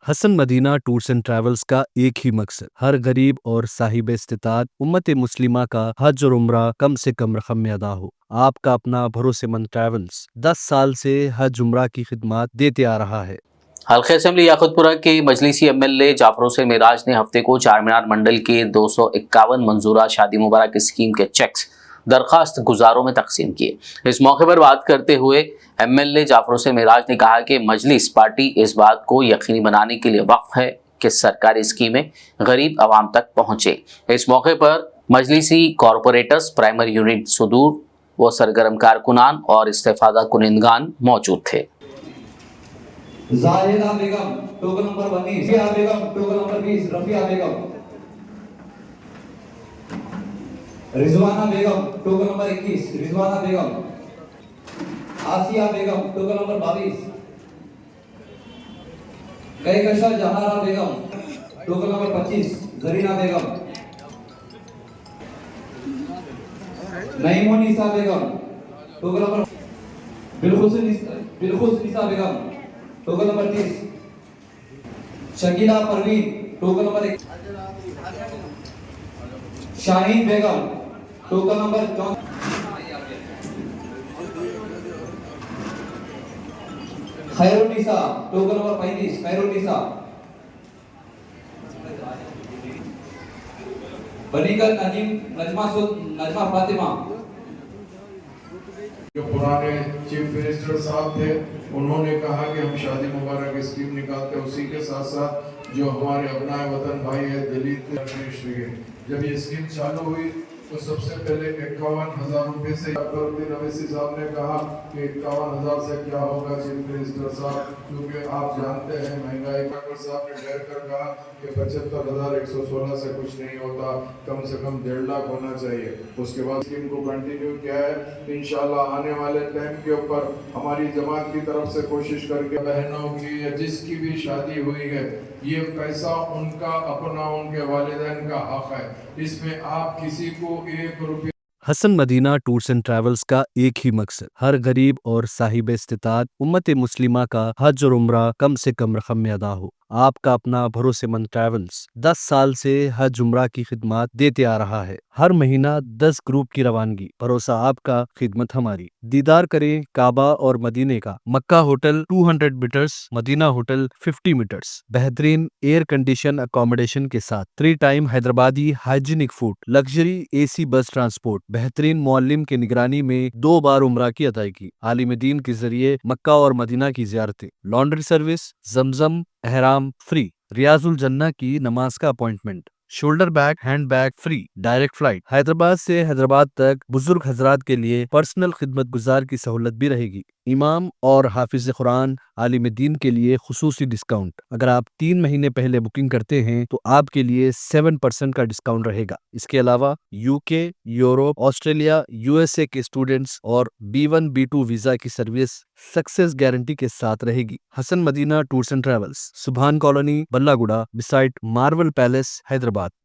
Hasan Madina tours and travels का एक ही मकसद हर गरीब और साहिब इस्तिताअत उम्मत मुस्लिमा का हज और उम्रा कम से कम रकम में अदा हो। आपका अपना भरोसेमंद ट्रैवल्स 10 साल से हज उम्रा की खिदमत देते आ रहा है। हल्के असम्बली याकुतपुरा के मजलिसी एमएलए जाफर हुसैन मिराज ने हफ्ते को चार मीनार मंडल के 251 मंजूरा शादी मुबारक स्कीम के चेक्स दरखास्त गुजारों में तकसीम किए। इस मौके पर बात करते हुए एमएलए जाफर हुसैन मिराज ने कहा कि मजलिस पार्टी इस बात को यकीनी बनाने के लिए वक्फ है कि सरकारी स्कीमें गरीब आवाम तक पहुँचे। इस मौके पर मजलिसी कॉरपोरेटर्स, प्राइमरी यूनिट सुदूर व सरगर्म कारकुनान और इस्तेफादा कुनिंदगान मौजूद थे। Zahida Begum token number 19, Rafia Begum token number 20, Rafia Begum, Rizwana Begum token number 21, Rizwana Begum, Asiya Begum token number 22, Kahkashan Zahra Begum token number 25, Zarina Begum, Naimunnisa Begum token number, Bilquis Nisa Begum token number 30, Shakila Parveen token number 1, Shaheen Begum token number 4, Khairunnisa token number 35, Khairunnisa, बनीकर नजमा फातिमा। जो पुराने चीफ मिनिस्टर साहब थे उन्होंने कहा कि हम शादी मुबारक स्कीम निकालते हैं, उसी के साथ साथ जो हमारे अपनाए वतन भाई है दलित जब ये स्कीम चालू हुई तो सबसे पहले 51,000 रुपए से अकबरुद्दीन अवैसी साहब ने कहा कि 51,000 से क्या होगा चीफ मिनिस्टर साहब, क्योंकि आप जानते हैं महंगाई। अकबर साहब ने डर कर कहा कि 75,116 से कुछ नहीं होता, कम से कम 1.5 लाख होना चाहिए। उसके बाद स्कीम को कंटिन्यू किया है। इंशाल्लाह आने वाले टाइम के ऊपर हमारी जमात की तरफ से कोशिश करके बहनों की या जिसकी भी शादी हुई है ये पैसा उनका अपना, उनके वालिदैन का हक है, इसमें आप किसी को 1 रुपया। Hasan Madina tours and travels का एक ही मकसद हर गरीब और साहिब इस्तिताअत उम्मत मुस्लिमा का हज और उम्रा कम से कम रकम में अदा हो। आपका अपना भरोसेमंद ट्रैवल्स 10 साल से हज उम्रा की खिदमत देते आ रहा है। हर महीना 10 ग्रुप की रवानगी, भरोसा आपका, खिदमत हमारी। दीदार करें काबा और मदीने का। Makkah hotel 200 meters, Madina hotel 50 meters, बेहतरीन एयर कंडीशन अकोमोडेशन के साथ 3 time Hyderabadi hygienic food, luxury AC bus transport, बेहतरीन मौल्लिम के निगरानी में 2 बार उम्रा की अदायगी, आलिम दीन के जरिए मक्का और मदीना की ज़ियारतें, लॉन्ड्री सर्विस, जमजम एहराम फ्री, रियाजुल जन्ना की नमाज का appointment, shoulder bag hand bag free, direct flight, Hyderabad से हैदराबाद तक बुजुर्ग हजरात के लिए पर्सनल खिदमत गुजार की सहूलत भी रहेगी। इमाम और हाफिज कुरान आलिम दीन के लिए खुसूसी डिस्काउंट। अगर आप 3 महीने पहले बुकिंग करते हैं तो आपके लिए 7% का डिस्काउंट रहेगा। इसके अलावा यूके, यूरोप, ऑस्ट्रेलिया, यूएसए के स्टूडेंट्स और B1 B2 वीजा की सर्विस सक्सेस गारंटी के साथ रहेगी। Hasan Madina tours and travels, Subhan colony, Ballaguda, beside Marvel palace, Hyderabad.